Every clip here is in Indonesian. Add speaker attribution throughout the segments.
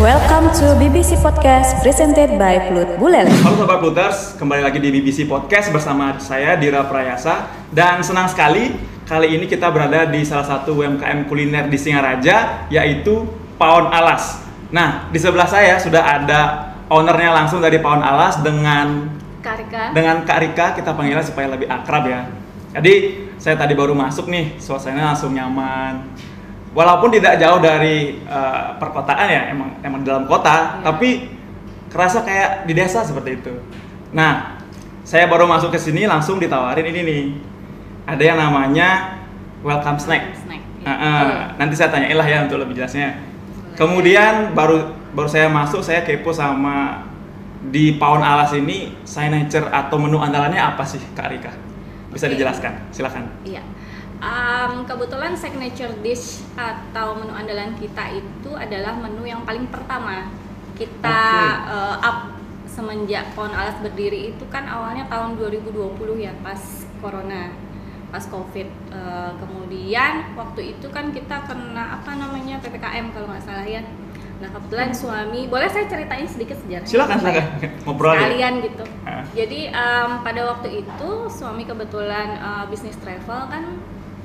Speaker 1: Welcome to BBC Podcast presented by Plut Buleleng.
Speaker 2: Halo Sobat Pluters, kembali lagi di BBC Podcast bersama saya Dira Prayasa. Dan senang sekali kali ini kita berada di salah satu UMKM kuliner di Singaraja, yaitu Pawon Alas. Nah, di sebelah saya sudah ada ownernya langsung dari Pawon Alas dengan Kak Rika, kita panggilnya supaya lebih akrab ya. Jadi saya tadi baru masuk nih, suasananya langsung nyaman. Walaupun tidak jauh dari perkotaan ya, emang dalam kota, tapi kerasa kayak di desa seperti itu. Nah, saya baru masuk ke sini langsung ditawarin ini nih. Ada yang namanya welcome snack. Nanti saya tanyain lah ya untuk lebih jelasnya. Kemudian baru saya masuk, saya kepo sama di Pawon Alas ini signature atau menu andalannya apa sih, Kak Rika? Bisa dijelaskan? Silakan.
Speaker 3: Iya. Kebetulan signature dish atau menu andalan kita itu adalah menu yang paling pertama kita up semenjak Pawon Alas berdiri. Itu kan awalnya tahun 2020 ya, pas corona, pas covid. Kemudian waktu itu kan kita kena PPKM kalau nggak salah ya. Nah, kebetulan suami, boleh saya ceritain sedikit sejarah?
Speaker 2: Silakan ngobrol
Speaker 3: sekalian gitu. Jadi pada waktu itu suami kebetulan bisnis travel kan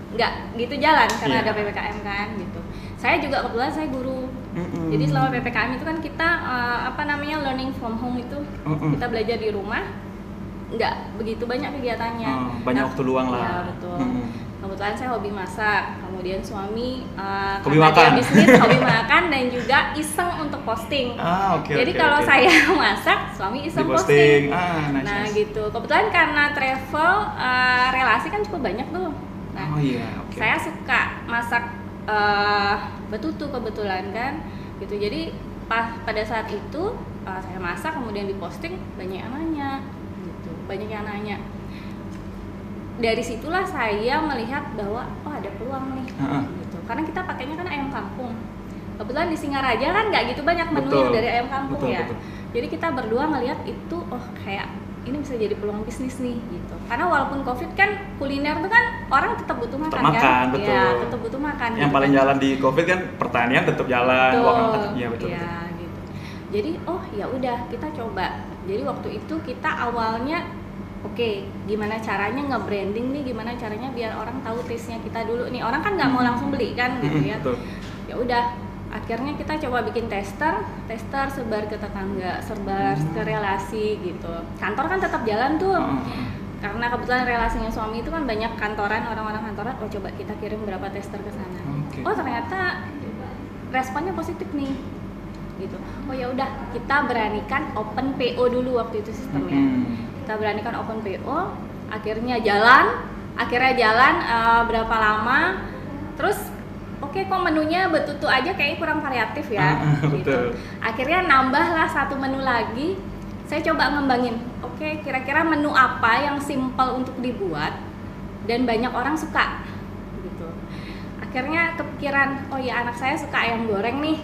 Speaker 3: nggak gitu jalan karena ada PPKM kan gitu. Saya juga kebetulan saya guru. Jadi selama PPKM itu kan kita learning from home itu kita belajar di rumah, nggak begitu banyak kegiatannya.
Speaker 2: Banyak waktu luang lah.
Speaker 3: Ya betul. Kebetulan saya hobi masak, kemudian suami
Speaker 2: hobi makan,
Speaker 3: bisnis, hobi makan dan juga iseng untuk posting. Jadi kalau saya masak, suami iseng posting. Nice. Gitu. Kebetulan karena travel relasi kan cukup banyak tuh. Nah, saya suka masak betutu kebetulan kan, gitu. Jadi pada saat itu saya masak kemudian diposting, banyak yang nanya, gitu. Banyak yang nanya. Dari situlah saya melihat bahwa ada peluang nih, gitu. Karena kita pakainya kan ayam kampung. Kebetulan di Singaraja kan nggak gitu banyak menu yang dari ayam kampung ya. Jadi kita berdua ngelihat itu, kayak ini bisa jadi peluang bisnis nih, gitu. Karena walaupun covid kan kuliner tuh kan orang tetap butuh makan kan.
Speaker 2: Betul.
Speaker 3: Ya, tetap butuh makan.
Speaker 2: Yang
Speaker 3: gitu
Speaker 2: paling
Speaker 3: kan.
Speaker 2: jalan di covid kan pertanian tetap jalan, uang betul.
Speaker 3: Ya, gitu. Jadi ya udah kita coba. Jadi waktu itu kita awalnya gimana caranya nge-branding nih, gimana caranya biar orang tahu taste-nya kita dulu nih. Orang kan nggak mau langsung beli kan gitu ya. Ya udah, akhirnya kita coba bikin tester sebar ke tetangga, sebar ke relasi gitu. Kantor kan tetap jalan tuh. Karena kebetulan relasinya suami itu kan banyak kantoran, orang-orang kantoran. Coba kita kirim berapa tester ke sana. Ternyata responnya positif nih. Gitu. Ya udah, kita beranikan open PO dulu waktu itu sistemnya. Kita beranikan open PO, akhirnya jalan berapa lama, terus kok menunya betutu aja kayaknya kurang variatif ya, gitu. Akhirnya nambahlah satu menu lagi, saya coba ngembangin, kira-kira menu apa yang simple untuk dibuat dan banyak orang suka, gitu. Akhirnya kepikiran, anak saya suka ayam goreng nih.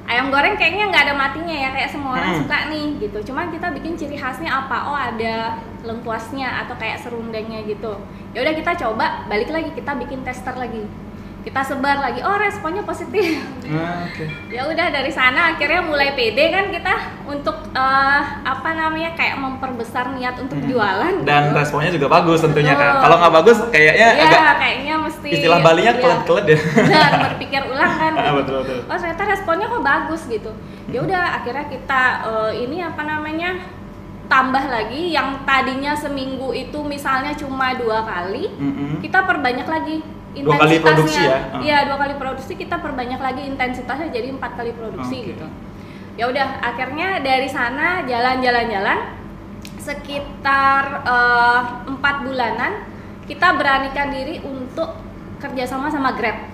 Speaker 3: Ayam goreng kayaknya nggak ada matinya ya, kayak semua orang suka nih gitu. Cuman kita bikin ciri khasnya apa? Ada lengkuasnya atau kayak serundengnya gitu. Ya udah kita coba, balik lagi kita bikin tester lagi. Kita sebar lagi, responnya positif. Ya udah, dari sana akhirnya mulai pede kan kita untuk kayak memperbesar niat untuk jualan.
Speaker 2: Dan
Speaker 3: gitu.
Speaker 2: responnya juga bagus tentunya kan. Kalau nggak bagus kayaknya
Speaker 3: kayaknya mesti
Speaker 2: istilah Balinya kelet-kelet ya.
Speaker 3: Dan berpikir ulang kan.
Speaker 2: Betul.
Speaker 3: Ternyata responnya kok bagus gitu. Ya udah, akhirnya kita tambah lagi yang tadinya seminggu itu misalnya cuma 2 kali, kita perbanyak lagi.
Speaker 2: 2 kali produksi ya?
Speaker 3: Iya, 2 kali produksi, kita perbanyak lagi intensitasnya jadi 4 kali produksi gitu. Ya udah, akhirnya dari sana jalan sekitar 4 bulanan kita beranikan diri untuk kerjasama sama Grab.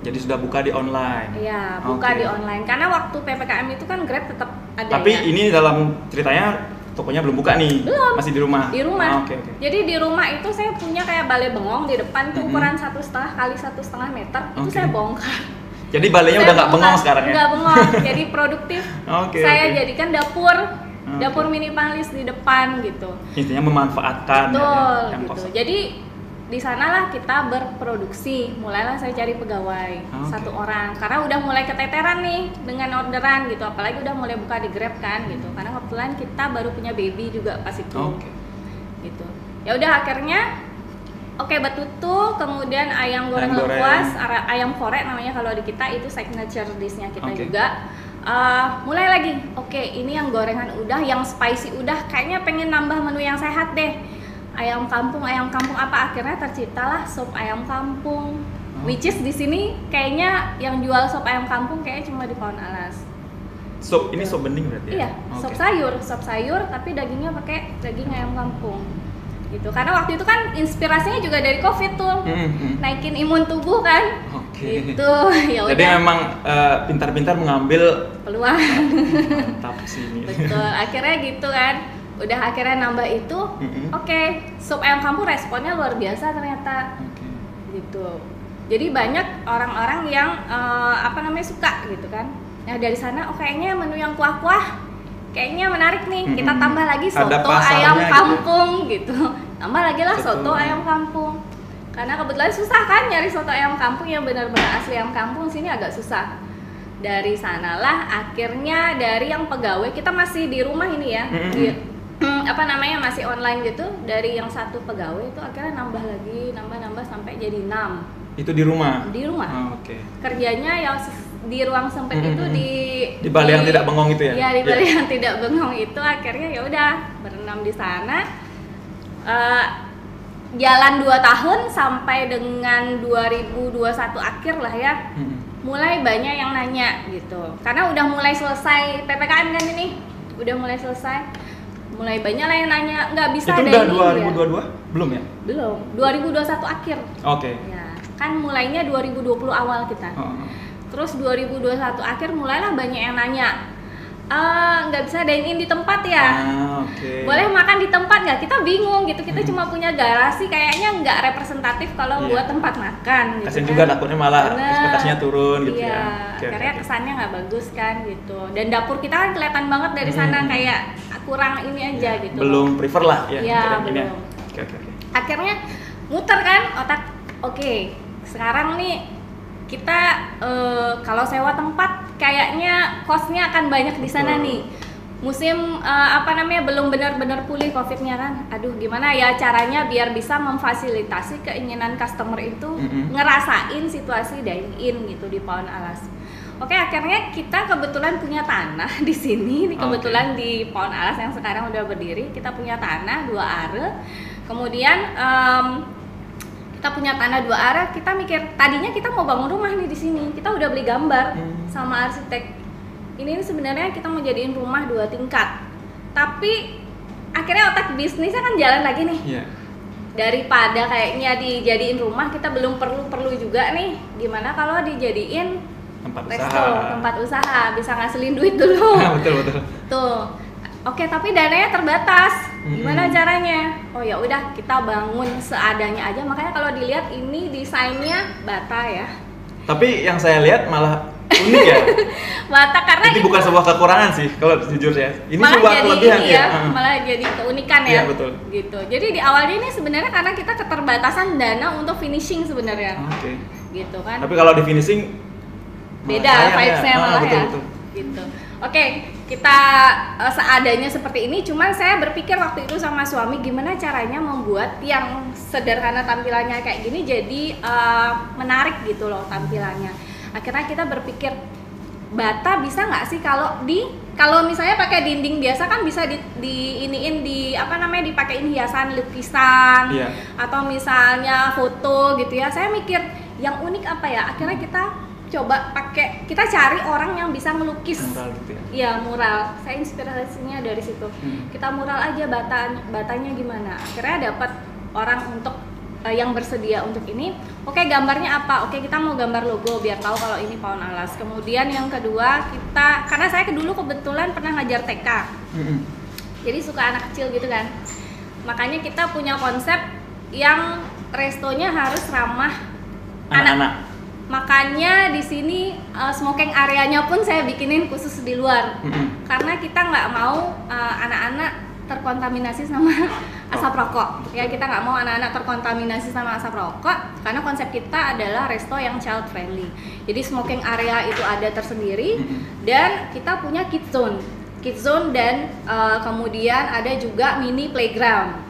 Speaker 2: Jadi sudah buka di online?
Speaker 3: Iya, buka di online. Karena waktu PPKM itu kan Grab tetap ada.
Speaker 2: Tapi ini dalam ceritanya tokonya belum buka nih?
Speaker 3: Belum.
Speaker 2: Masih di rumah?
Speaker 3: Di rumah. Jadi di rumah itu saya punya kayak balai bengong di depan tuh, ukuran 1,5 kali 1,5 meter. Itu saya bongkar.
Speaker 2: Jadi balainya udah nggak bengong sekarang ya?
Speaker 3: Nggak bengong, jadi produktif. Saya jadikan dapur minimalis di depan gitu.
Speaker 2: Intinya memanfaatkan
Speaker 3: betul,
Speaker 2: yang
Speaker 3: gitu.
Speaker 2: kosong.
Speaker 3: Jadi di sanalah kita berproduksi. Mulailah saya cari pegawai, 1 orang, karena udah mulai keteteran nih dengan orderan gitu, apalagi udah mulai buka di Grab kan gitu, karena kebetulan kita baru punya baby juga pas itu. Gitu. Ya udah akhirnya betutu, kemudian ayam goreng lengkuas, ayam korek namanya kalau di kita, itu signature dish-nya kita juga. Mulai lagi, ini yang gorengan udah, yang spicy udah, kayaknya pengen nambah menu yang sehat deh. Ayam kampung apa, akhirnya terciptalah sop ayam kampung. Which is di sini kayaknya yang jual sop ayam kampung kayaknya cuma di Pohon Alas.
Speaker 2: Sop ini sop bening berarti ya?
Speaker 3: Iya, sop sayur tapi dagingnya pakai daging ayam kampung. Gitu. Karena waktu itu kan inspirasinya juga dari Covid tuh. Naikin imun tubuh kan. Gitu. Ya udah.
Speaker 2: Jadi memang pintar-pintar mengambil
Speaker 3: peluang.
Speaker 2: Mantap sih ini.
Speaker 3: Betul. Akhirnya gitu kan. Udah akhirnya nambah itu. Sop ayam kampung responnya luar biasa ternyata. Gitu. Jadi banyak orang-orang yang suka gitu kan. Nah, dari sana kayaknya menu yang kuah-kuah kayaknya menarik nih, kita tambah lagi soto ayam kampung gitu. Tambah lagi lah soto ayam kampung. Karena kebetulan susah kan nyari soto ayam kampung yang benar-benar asli ayam kampung, sini agak susah. Dari sanalah akhirnya dari yang pegawai, kita masih di rumah ini ya. Masih online gitu. Dari yang 1 pegawai itu akhirnya nambah lagi, nambah sampai jadi 6.
Speaker 2: Itu di rumah?
Speaker 3: Di rumah. Kerjanya ya di ruang sempit itu
Speaker 2: di balai yang tidak bengong itu ya?
Speaker 3: Iya, di balai yang tidak bengong itu akhirnya ya udah berenam di sana. Jalan 2 tahun sampai dengan 2021 akhir lah ya. Mulai banyak yang nanya gitu. Karena udah mulai selesai PPKM kan ini. Udah mulai selesai. Mulai banyak lah yang nanya, nggak bisa
Speaker 2: itu
Speaker 3: udah
Speaker 2: 2022? Belum ya?
Speaker 3: Belum. 2021 akhir. Ya, kan mulainya 2020 awal kita. Terus 2021 akhir mulailah banyak yang nanya, nggak bisa dine in di tempat ya? Boleh makan di tempat nggak? Kita bingung gitu, kita cuma punya garasi, kayaknya nggak representatif kalau buat tempat makan gitu.
Speaker 2: Kasian juga takutnya malah ekspektasinya turun gitu ya.
Speaker 3: Karena kesannya nggak bagus kan gitu. Dan dapur kita kan kelihatan banget dari sana kayak kurang ini aja gitu.
Speaker 2: Belum prefer lah ya.
Speaker 3: Iya, belum. Akhirnya muter kan otak, sekarang nih kita kalau sewa tempat kayaknya costnya akan banyak di sana nih. Musim belum benar-benar pulih Covid-nya kan. Aduh, gimana ya caranya biar bisa memfasilitasi keinginan customer itu ngerasain situasi dine in gitu di Pohon Alas. Akhirnya kita kebetulan punya tanah di sini. Kebetulan di Pohon Alas yang sekarang udah berdiri, kita punya tanah 2 are. Kemudian kita punya tanah 2 are, kita mikir tadinya kita mau bangun rumah nih di sini. Kita udah beli gambar sama arsitek. Ini sebenarnya kita mau jadiin rumah 2 tingkat. Tapi akhirnya otak bisnisnya kan jalan lagi nih. Daripada kayaknya dijadiin rumah, kita belum perlu juga nih. Gimana kalau dijadiin tempat usaha, bisa ngasilin duit dulu.
Speaker 2: Betul.
Speaker 3: Tuh. Tapi dananya terbatas. Gimana caranya? Ya udah kita bangun seadanya aja. Makanya kalau dilihat ini desainnya bata ya.
Speaker 2: Tapi yang saya lihat malah unik ya.
Speaker 3: Bata karena
Speaker 2: itu bukan sebuah kekurangan sih kalau jujur ya. Ini sebuah kelebihan
Speaker 3: ya. Malah jadi keunikan ya.
Speaker 2: Iya, betul.
Speaker 3: Gitu. Jadi di awalnya ini sebenarnya karena kita keterbatasan dana untuk finishing sebenarnya. Gitu kan.
Speaker 2: Tapi kalau di finishing
Speaker 3: beda vibes-nya malah ya.
Speaker 2: Betul.
Speaker 3: Gitu. Kita seadanya seperti ini, cuman saya berpikir waktu itu sama suami gimana caranya membuat yang sederhana tampilannya kayak gini jadi menarik gitu loh tampilannya. Akhirnya kita berpikir bata bisa nggak sih kalau misalnya pakai dinding biasa kan bisa dipakein hiasan lukisan atau misalnya foto gitu ya. Saya mikir yang unik apa ya? Akhirnya kita coba kita cari orang yang bisa melukis
Speaker 2: mural gitu ya?
Speaker 3: Iya, mural. Saya inspirasinya dari situ. Kita mural aja batanya gimana. Akhirnya dapat orang untuk yang bersedia untuk ini. Gambarnya apa? Kita mau gambar logo biar tahu kalau ini Pohon Alas. Kemudian yang kedua karena saya dulu kebetulan pernah ngajar TK. Jadi suka anak kecil gitu kan. Makanya kita punya konsep yang restonya harus ramah anak. Makanya di sini smoking areanya pun saya bikinin khusus di luar. Karena kita nggak mau anak-anak terkontaminasi sama asap rokok. Ya kita nggak mau anak-anak terkontaminasi sama asap rokok karena konsep kita adalah resto yang child friendly. Jadi smoking area itu ada tersendiri dan kita punya kids zone dan kemudian ada juga mini playground.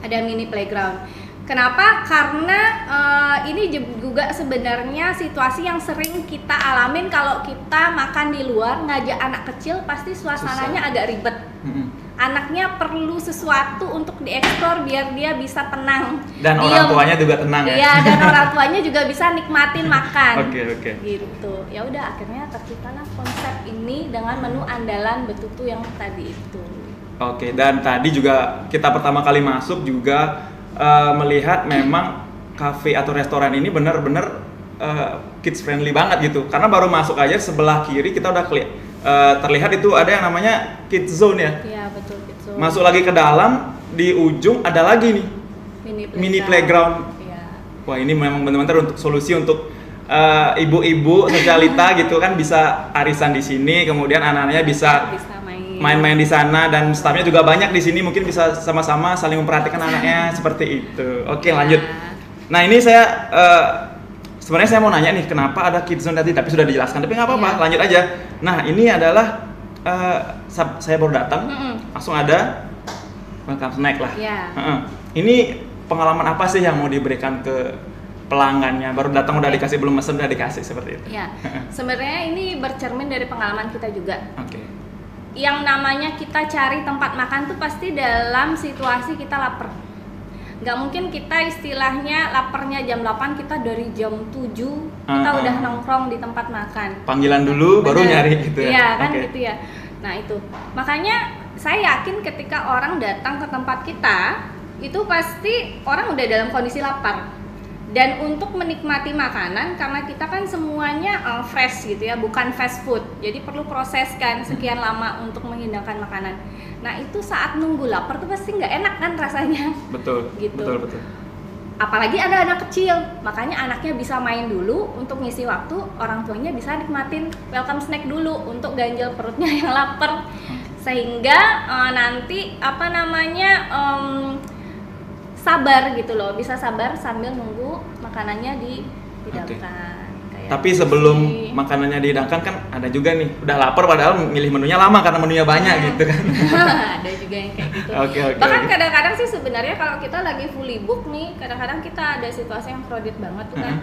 Speaker 3: Ada mini playground. Kenapa? Karena ini juga sebenarnya situasi yang sering kita alamin kalau kita makan di luar ngajak anak kecil pasti suasananya agak ribet. Anaknya perlu sesuatu untuk dieksplor biar dia bisa tenang.
Speaker 2: Dan orang tuanya juga tenang ya.
Speaker 3: Iya, dan orang tuanya juga bisa nikmatin makan.
Speaker 2: Oke.
Speaker 3: Gitu. Ya udah akhirnya terciptalah konsep ini dengan menu andalan betutu yang tadi itu.
Speaker 2: Oke, dan tadi juga kita pertama kali masuk juga melihat memang kafe atau restoran ini benar-benar kids friendly banget gitu. Karena baru masuk aja sebelah kiri kita udah terlihat itu ada yang namanya kids zone ya.
Speaker 3: Iya, betul, kids zone.
Speaker 2: Masuk lagi ke dalam, di ujung ada lagi nih mini playground.
Speaker 3: Iya.
Speaker 2: Wah, ini memang benar-benar untuk solusi untuk ibu-ibu sosialita gitu kan, bisa arisan di sini, kemudian anak-anaknya bisa main-main di sana, dan staffnya juga banyak di sini, mungkin bisa sama-sama saling memperhatikan anaknya seperti itu. Oke, lanjut. Nah, ini saya sebenarnya saya mau nanya nih, kenapa ada kids zone tadi, tapi sudah dijelaskan, tapi nggak apa-apa, lanjut aja. Nah, ini adalah saya baru datang, langsung ada welcome snack lah. Ini pengalaman apa sih yang mau diberikan ke pelanggannya? Baru datang udah dikasih, belum mesen udah dikasih, seperti itu.
Speaker 3: Ya, sebenarnya ini bercermin dari pengalaman kita juga.
Speaker 2: Oke.
Speaker 3: Yang namanya kita cari tempat makan tuh pasti dalam situasi kita lapar. Nggak mungkin kita istilahnya laparnya jam 8, kita dari jam 7 kita udah nongkrong di tempat makan.
Speaker 2: Panggilan dulu baru nyari gitu ya?
Speaker 3: Iya kan, gitu ya. Nah itu, makanya saya yakin ketika orang datang ke tempat kita itu pasti orang udah dalam kondisi lapar. Dan untuk menikmati makanan, karena kita kan semuanya fresh gitu ya, bukan fast food, jadi perlu proses kan sekian lama untuk menghidangkan makanan. Nah itu saat nunggu lapar tuh pasti nggak enak kan rasanya.
Speaker 2: Betul,
Speaker 3: gitu.
Speaker 2: betul.
Speaker 3: Apalagi ada anak kecil, makanya anaknya bisa main dulu untuk ngisi waktu, orang tuanya bisa nikmatin welcome snack dulu untuk ganjel perutnya yang lapar. Sehingga nanti sabar gitu loh, bisa sabar sambil nunggu makanannya dihidangkan.
Speaker 2: Tapi sebelum makanannya dihidangkan kan ada juga nih, udah lapar padahal milih menunya lama karena menunya banyak gitu kan.
Speaker 3: Ada juga yang kayak gitu.
Speaker 2: Bahkan
Speaker 3: kadang-kadang sih sebenarnya kalau kita lagi fully book nih, kadang-kadang kita ada situasi yang crowded banget tuh kan.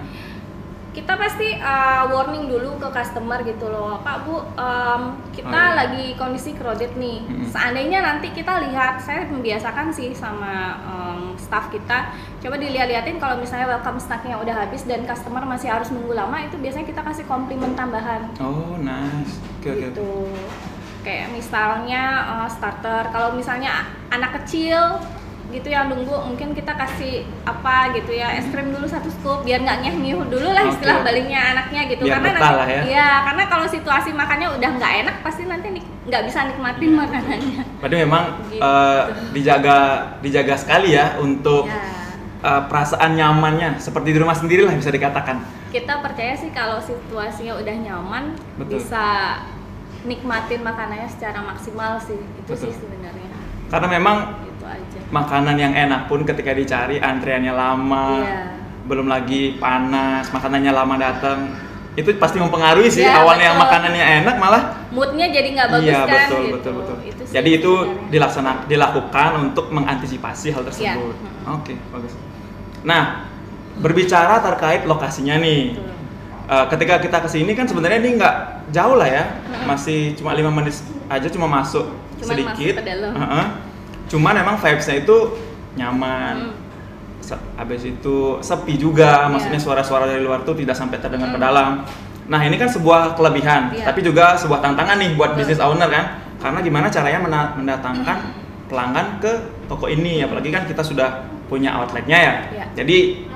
Speaker 3: Kita pasti warning dulu ke customer gitu loh, Pak Bu, kita lagi kondisi crowded nih. Seandainya nanti kita lihat, saya membiasakan sih sama staff kita, coba dilihat-liatin kalau misalnya welcome snacknya udah habis dan customer masih harus nunggu lama, itu biasanya kita kasih komplimen tambahan.
Speaker 2: Oh nice,
Speaker 3: gitu. Kayak misalnya starter, kalau misalnya anak kecil gitu yang nunggu, mungkin kita kasih apa gitu ya, es krim dulu 1 scoop biar nggak nyeh-nyeh dulu lah istilah balingnya anaknya gitu.
Speaker 2: Biar
Speaker 3: karena
Speaker 2: nanti
Speaker 3: lah
Speaker 2: ya.
Speaker 3: Iya, karena kalau situasi makannya udah nggak enak pasti nanti nggak bisa nikmatin makanannya.
Speaker 2: Berarti memang
Speaker 3: gitu.
Speaker 2: dijaga sekali ya untuk perasaan nyamannya seperti di rumah sendiri lah bisa dikatakan.
Speaker 3: Kita percaya sih kalau situasinya udah nyaman, bisa nikmatin makanannya secara maksimal sih. Itu sih sebenarnya.
Speaker 2: Karena memang
Speaker 3: aja.
Speaker 2: Makanan yang enak pun ketika dicari antriannya lama, belum lagi panas, makanannya lama datang, itu pasti mempengaruhi sih. Awalnya yang makanannya enak malah
Speaker 3: moodnya jadi nggak bagus kan.
Speaker 2: Betul. Itu jadi itu dilakukan untuk mengantisipasi hal tersebut. Oke, bagus. Nah, berbicara terkait lokasinya nih, ketika kita kesini kan sebenarnya ini nggak jauh lah ya, masih cuma 5 menit aja, cuma masuk sedikit.
Speaker 3: Masuk ke dalam.
Speaker 2: Cuman emang vibes-nya itu nyaman. Habis itu sepi juga, maksudnya suara-suara dari luar tuh tidak sampai terdengar ke dalam. Nah, ini kan sebuah kelebihan, tapi juga sebuah tantangan nih buat business owner kan. Karena gimana caranya mendatangkan pelanggan ke toko ini, apalagi kan kita sudah punya outletnya ya. Jadi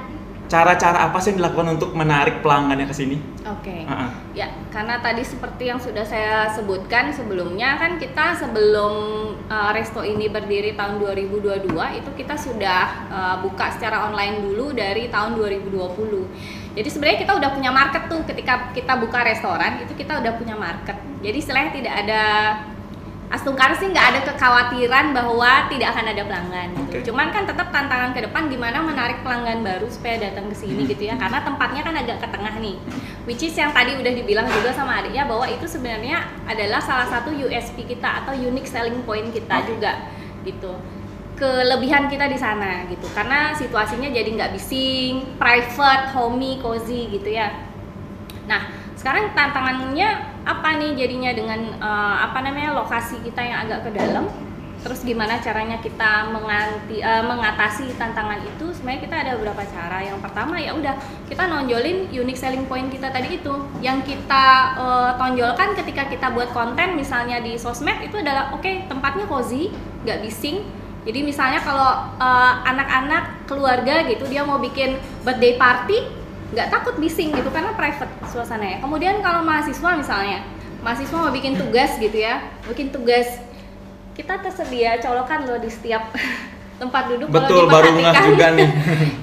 Speaker 2: cara-cara apa sih yang dilakukan untuk menarik pelanggannya ke sini?
Speaker 3: Oke. Ya, karena tadi seperti yang sudah saya sebutkan sebelumnya kan, kita sebelum resto ini berdiri tahun 2022 itu kita sudah buka secara online dulu dari tahun 2020. Jadi sebenarnya kita udah punya market tuh ketika kita buka restoran, itu kita udah punya market. Jadi istilahnya tidak ada Astungkar sih nggak ada kekhawatiran bahwa tidak akan ada pelanggan gitu. Cuman kan tetap tantangan ke depan gimana menarik pelanggan baru supaya datang ke sini gitu ya. Karena tempatnya kan agak ke tengah nih. Which is yang tadi udah dibilang juga sama adiknya bahwa itu sebenarnya adalah salah satu USP kita atau unique selling point kita juga gitu. Kelebihan kita di sana gitu. Karena situasinya jadi nggak bising, private, homey, cozy gitu ya. Nah, sekarang tantangannya apa nih jadinya dengan lokasi kita yang agak ke dalam, terus gimana caranya kita mengatasi tantangan itu? Sebenarnya kita ada beberapa cara. Yang pertama ya udah kita nonjolin unique selling point kita tadi itu, yang kita tonjolkan ketika kita buat konten misalnya di sosmed itu adalah tempatnya cozy, nggak bising. Jadi misalnya kalau anak-anak keluarga gitu dia mau bikin birthday party nggak takut bising gitu karena private suasananya. Kemudian kalau mahasiswa misalnya, mahasiswa mau bikin tugas gitu ya, kita tersedia colokan loh di setiap tempat duduk.
Speaker 2: Betul, baru ngeh juga nih.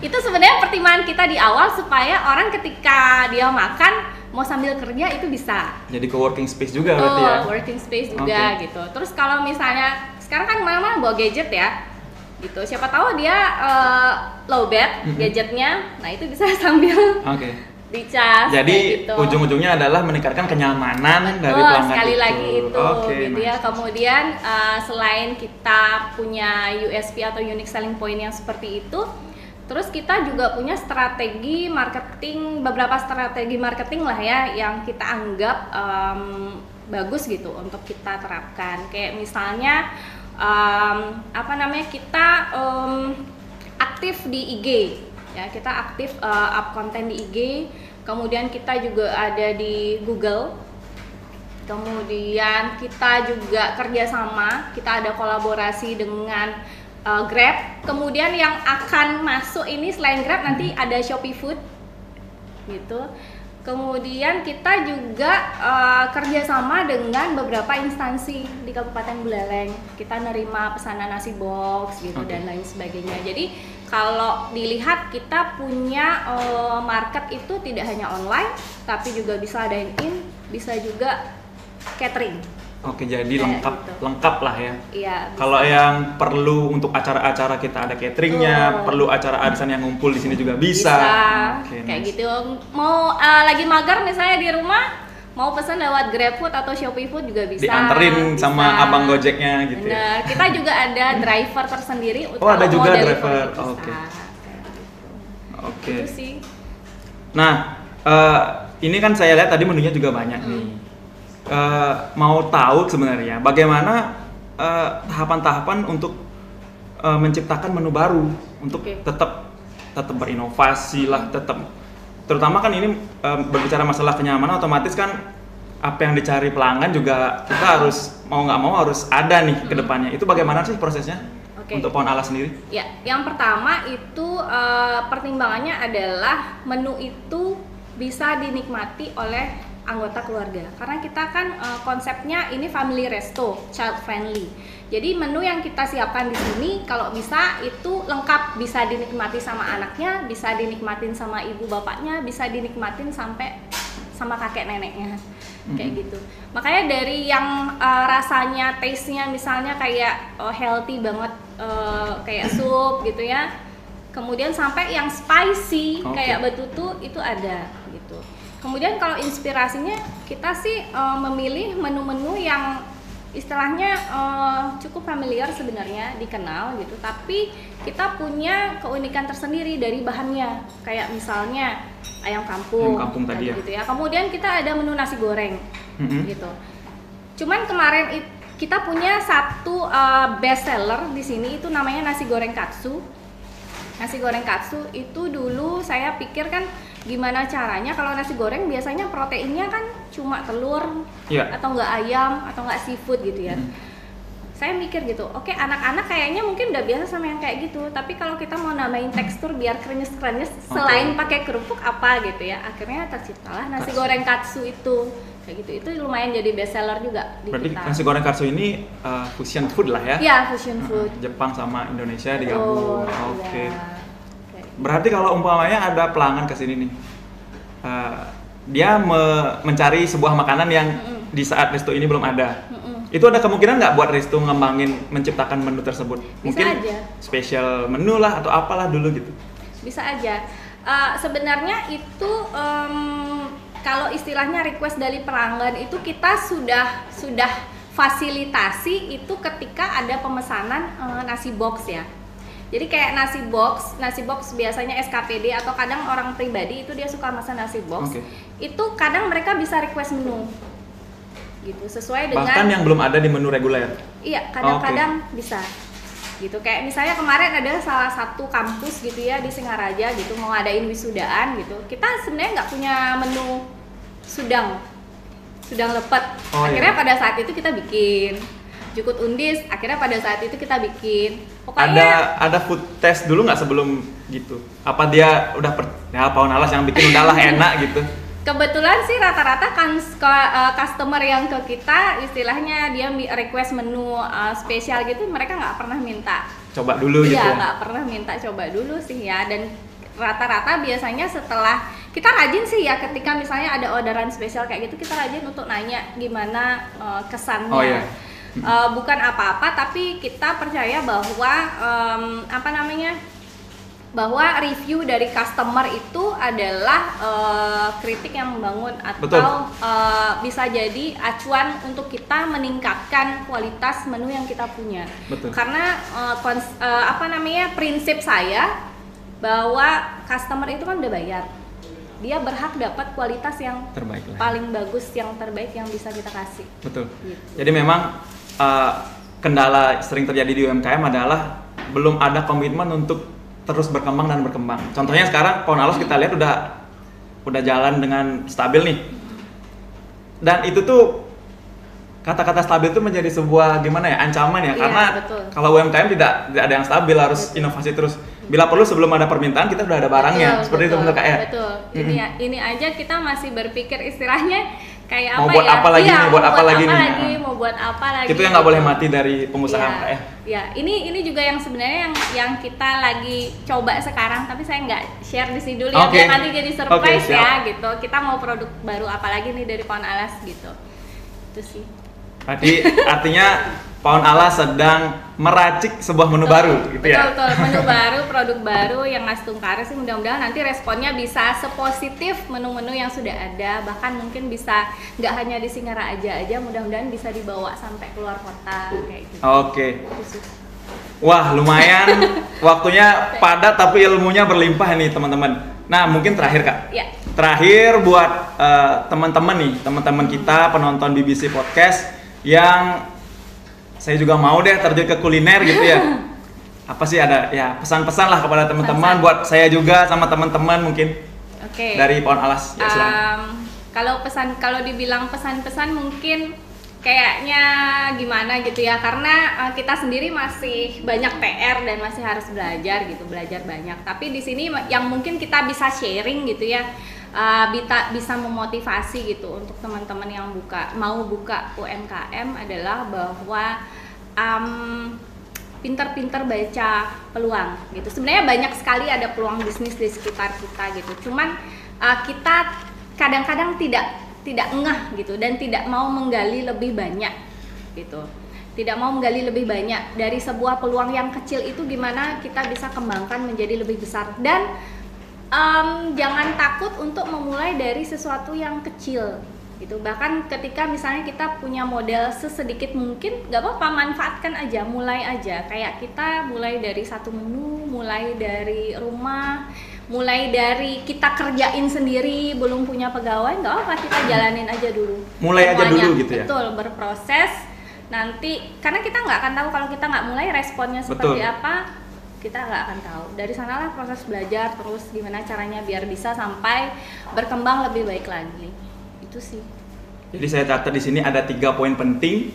Speaker 3: Itu sebenarnya pertimbangan kita di awal supaya orang ketika dia makan mau sambil kerja itu bisa.
Speaker 2: Jadi co-working space juga berarti ya?
Speaker 3: Working space juga gitu. Terus kalau misalnya sekarang kan mana-mana bawa gadget ya, gitu. Siapa tahu dia lowbat gadgetnya, nah itu bisa sambil dicas.
Speaker 2: Jadi
Speaker 3: gitu.
Speaker 2: Ujung-ujungnya adalah meningkatkan kenyamanan dari pelanggan
Speaker 3: sekali
Speaker 2: itu.
Speaker 3: lagi itu, gitu ya. Kemudian selain kita punya USP atau unique selling point yang seperti itu, terus kita juga punya strategi marketing, beberapa strategi marketing lah ya yang kita anggap bagus gitu untuk kita terapkan. Kayak misalnya kita aktif di IG ya, kita aktif up konten di IG, kemudian kita juga ada di Google, kemudian kita juga kerjasama, kita ada kolaborasi dengan Grab, kemudian yang akan masuk ini selain Grab nanti ada Shopee Food gitu. Kemudian kita juga kerjasama dengan beberapa instansi di Kabupaten Buleleng. Kita nerima pesanan nasi box gitu dan lain sebagainya. Jadi kalau dilihat kita punya market itu tidak hanya online, tapi juga bisa dine in, bisa juga catering.
Speaker 2: Oke, jadi lengkap lah ya.
Speaker 3: Iya.
Speaker 2: Kalau yang perlu untuk acara-acara kita ada cateringnya, perlu acara arisan yang ngumpul di sini juga bisa.
Speaker 3: Kayak gitu. Mau lagi mager misalnya di rumah, mau pesan lewat GrabFood atau Shopee Food juga bisa.
Speaker 2: Dianterin sama abang Gojeknya gitu.
Speaker 3: Bener. Kita juga ada driver tersendiri.
Speaker 2: Ada juga driver. Oke.
Speaker 3: Itu sih.
Speaker 2: Nah, ini kan saya lihat tadi menunya juga banyak nih. Mau tahu sebenarnya bagaimana tahapan-tahapan untuk menciptakan menu baru untuk tetap berinovasi lah, terutama kan ini berbicara masalah kenyamanan, otomatis kan apa yang dicari pelanggan juga kita harus mau nggak mau harus ada nih ke depannya. Itu bagaimana sih prosesnya untuk Pohon Alas sendiri? Ya,
Speaker 3: yang pertama itu pertimbangannya adalah menu itu bisa dinikmati oleh anggota keluarga, karena kita kan konsepnya ini family resto, child friendly. Jadi menu yang kita siapkan di sini kalau bisa itu lengkap, bisa dinikmati sama anaknya, bisa dinikmatin sama ibu bapaknya, bisa dinikmatin sampai sama kakek neneknya, kayak gitu. Makanya dari yang rasanya, taste-nya misalnya kayak healthy banget, kayak sup gitu ya, kemudian sampai yang spicy kayak betutu itu ada gitu. Kemudian kalau inspirasinya kita sih memilih menu-menu yang istilahnya cukup familiar sebenarnya, dikenal gitu, tapi kita punya keunikan tersendiri dari bahannya, kayak misalnya ayam kampung
Speaker 2: tadi ya.
Speaker 3: Gitu ya. Kemudian kita ada menu nasi goreng gitu. Cuman kemarin kita punya satu best seller di sini itu namanya nasi goreng katsu. Nasi goreng katsu itu dulu saya pikir kan gimana caranya, kalau nasi goreng biasanya proteinnya kan cuma telur atau enggak ayam atau enggak seafood gitu ya. Saya mikir gitu, oke, anak-anak kayaknya mungkin udah biasa sama yang kayak gitu, tapi kalau kita mau nambahin tekstur biar krenyes-krenyes selain pakai kerupuk apa gitu ya, akhirnya terciptalah nasi goreng katsu itu. Kayak gitu, itu lumayan jadi best seller juga di
Speaker 2: berarti
Speaker 3: kita.
Speaker 2: Nasi goreng katsu ini fusion food lah ya?
Speaker 3: Iya, fusion food.
Speaker 2: Jepang sama Indonesia digabung. Berarti kalau umpamanya ada pelanggan kesini nih, dia mencari sebuah makanan yang di saat resto ini belum ada. Itu ada kemungkinan nggak buat Ristu ngembangin menciptakan menu tersebut?
Speaker 3: Bisa
Speaker 2: Mungkin
Speaker 3: aja.
Speaker 2: spesial menu lah atau apalah dulu gitu.
Speaker 3: Bisa aja. Sebenarnya itu kalau istilahnya request dari pelanggan itu kita sudah fasilitasi itu ketika ada pemesanan nasi box ya. Jadi kayak nasi box biasanya SKPD atau kadang orang pribadi itu dia suka pesan nasi box.
Speaker 2: Oke.
Speaker 3: Itu kadang mereka bisa request menu. Gitu, sesuai dengan
Speaker 2: Bahkan yang belum ada di menu reguler.
Speaker 3: Iya, kadang-kadang bisa. Gitu. Kayak misalnya kemarin ada salah satu kampus gitu ya di Singaraja gitu mau ngadain wisudaan gitu. Kita sebenarnya nggak punya menu sudang lepet. Akhirnya pada saat itu kita bikin Jukut Undis, akhirnya pada saat itu kita bikin. Pokoknya
Speaker 2: Ada food test dulu nggak sebelum gitu? Apa dia udah Paon Alas yang bikin udahlah enak gitu?
Speaker 3: kebetulan sih rata-rata kan customer yang ke kita istilahnya dia request menu spesial gitu, mereka nggak pernah minta
Speaker 2: Coba dulu gitu
Speaker 3: iya
Speaker 2: ya?
Speaker 3: nggak pernah minta coba dulu sih ya. Dan rata-rata biasanya setelah kita rajin sih ya, ketika misalnya ada orderan spesial kayak gitu kita rajin untuk nanya gimana kesannya.
Speaker 2: Oh, iya.
Speaker 3: Bukan apa-apa, tapi kita percaya bahwa bahwa review dari customer itu adalah kritik yang membangun atau bisa jadi acuan untuk kita meningkatkan kualitas menu yang kita punya.
Speaker 2: Betul.
Speaker 3: Karena prinsip saya bahwa customer itu kan udah bayar, dia berhak dapat kualitas yang
Speaker 2: Terbaik lah.
Speaker 3: paling bagus, yang terbaik yang bisa kita kasih.
Speaker 2: Betul.
Speaker 3: Gitu.
Speaker 2: Jadi memang kendala sering terjadi di UMKM adalah belum ada komitmen untuk terus berkembang dan berkembang. Contohnya sekarang Paon Alas kita lihat udah jalan dengan stabil nih. Dan itu tuh kata-kata stabil itu menjadi sebuah gimana ya, ancaman ya,
Speaker 3: Iya,
Speaker 2: karena
Speaker 3: betul.
Speaker 2: kalau UMKM tidak ada yang stabil, harus inovasi terus. Bila perlu sebelum ada permintaan kita sudah ada barangnya. Seperti itu benar Kak ya?
Speaker 3: Betul. Ini aja kita masih berpikir istilahnya kayak
Speaker 2: Mau
Speaker 3: apa
Speaker 2: buat
Speaker 3: ya?
Speaker 2: apa lagi
Speaker 3: Iya,
Speaker 2: nih, buat apa lagi nih?
Speaker 3: Mau buat apa lagi?
Speaker 2: Itu yang nggak boleh mati dari pengusaha
Speaker 3: Iya,
Speaker 2: Kak ya?
Speaker 3: ya. Ini juga yang sebenarnya yang kita lagi coba sekarang, tapi saya nggak share di sini dulu ya,
Speaker 2: Oke.
Speaker 3: biar nanti jadi surprise
Speaker 2: Oke, siap.
Speaker 3: ya gitu. Kita mau produk baru apa lagi nih dari Paon Alas gitu. Itu sih.
Speaker 2: Berarti artinya Paon Alas sedang meracik sebuah menu baru gitu ya?
Speaker 3: Betul, menu baru, produk baru yang Mas Tungkar sih mudah-mudahan nanti responnya bisa sepositif menu-menu yang sudah ada, bahkan mungkin bisa nggak hanya di Singara aja, mudah-mudahan bisa dibawa sampai keluar kota kayak gitu.
Speaker 2: Oke.
Speaker 3: Itu sih.
Speaker 2: Wah, lumayan waktunya padat tapi ilmunya berlimpah nih teman-teman. Nah, mungkin terakhir Kak.
Speaker 3: Ya.
Speaker 2: Terakhir buat teman-teman kita penonton BBC Podcast yang saya juga mau deh terjun ke kuliner gitu ya. Apa sih ada ya pesan-pesan lah kepada teman-teman, buat saya juga sama teman-teman mungkin.
Speaker 3: Oke.
Speaker 2: Dari Paon Alas ya, silakan.
Speaker 3: Kalau dibilang pesan-pesan mungkin kayaknya gimana gitu ya, karena kita sendiri masih banyak PR dan masih harus belajar banyak. Tapi di sini yang mungkin kita bisa sharing gitu ya, bisa memotivasi gitu untuk teman-teman yang mau buka UMKM adalah bahwa pinter-pinter baca peluang gitu. Sebenarnya banyak sekali ada peluang bisnis di sekitar kita gitu. Cuman kita kadang-kadang tidak ngeh gitu dan tidak mau menggali lebih banyak gitu. Tidak mau menggali lebih banyak dari sebuah peluang yang kecil itu, gimana kita bisa kembangkan menjadi lebih besar. Dan jangan takut untuk memulai dari sesuatu yang kecil gitu. Bahkan ketika misalnya kita punya modal sesedikit mungkin, nggak apa-apa, manfaatkan aja, mulai aja. Kayak kita mulai dari satu menu, mulai dari rumah, mulai dari kita kerjain sendiri, belum punya pegawai, nggak apa-apa, kita jalanin aja dulu.
Speaker 2: Mulai aja dulu gitu ya?
Speaker 3: Betul, berproses. Nanti, karena kita nggak akan tahu kalau kita nggak mulai responnya seperti apa, kita nggak akan tahu. Dari sanalah proses belajar terus gimana caranya biar bisa sampai berkembang lebih baik lagi. Itu sih. Jadi
Speaker 2: saya catat di sini ada 3 poin penting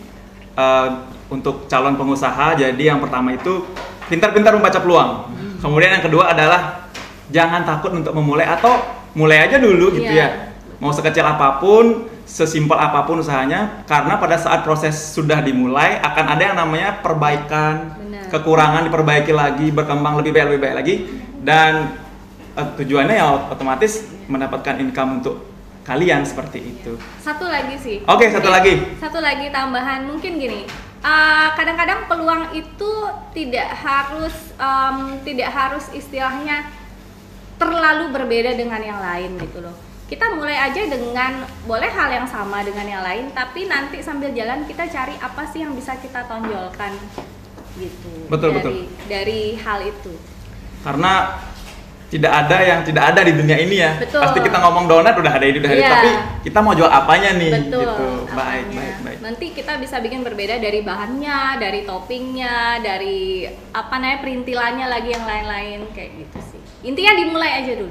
Speaker 2: untuk calon pengusaha. Jadi yang pertama itu pintar-pintar membaca peluang. Kemudian yang kedua adalah jangan takut untuk memulai, atau mulai aja dulu gitu ya. Mau sekecil apapun, sesimpel apapun usahanya, karena pada saat proses sudah dimulai akan ada yang namanya perbaikan. Kekurangan diperbaiki lagi, berkembang lebih baik lagi, dan tujuannya ya otomatis mendapatkan income untuk kalian seperti itu.
Speaker 3: Satu lagi sih.
Speaker 2: Oke, satu lagi.
Speaker 3: Satu lagi tambahan mungkin gini. Kadang-kadang peluang itu tidak harus istilahnya terlalu berbeda dengan yang lain gitu loh. Kita mulai aja dengan boleh hal yang sama dengan yang lain, tapi nanti sambil jalan kita cari apa sih yang bisa kita tonjolkan gitu.
Speaker 2: Betul.
Speaker 3: Dari hal itu.
Speaker 2: Karena tidak ada yang tidak ada di dunia ini ya.
Speaker 3: Betul.
Speaker 2: Pasti kita ngomong donat udah ada ini, tapi kita mau jual apanya nih?
Speaker 3: Betul.
Speaker 2: Gitu. Baik.
Speaker 3: Nanti kita bisa bikin berbeda dari bahannya, dari toppingnya, dari perintilannya lagi yang lain-lain kayak gitu sih. Intinya dimulai aja dulu.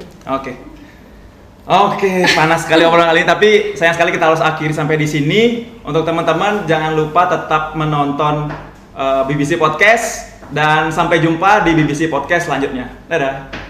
Speaker 2: Oke, panas sekali obrolan kali ini, tapi sayang sekali kita harus akhiri sampai di sini. Untuk teman-teman jangan lupa tetap menonton BBC Podcast dan sampai jumpa di BBC Podcast selanjutnya. Dadah.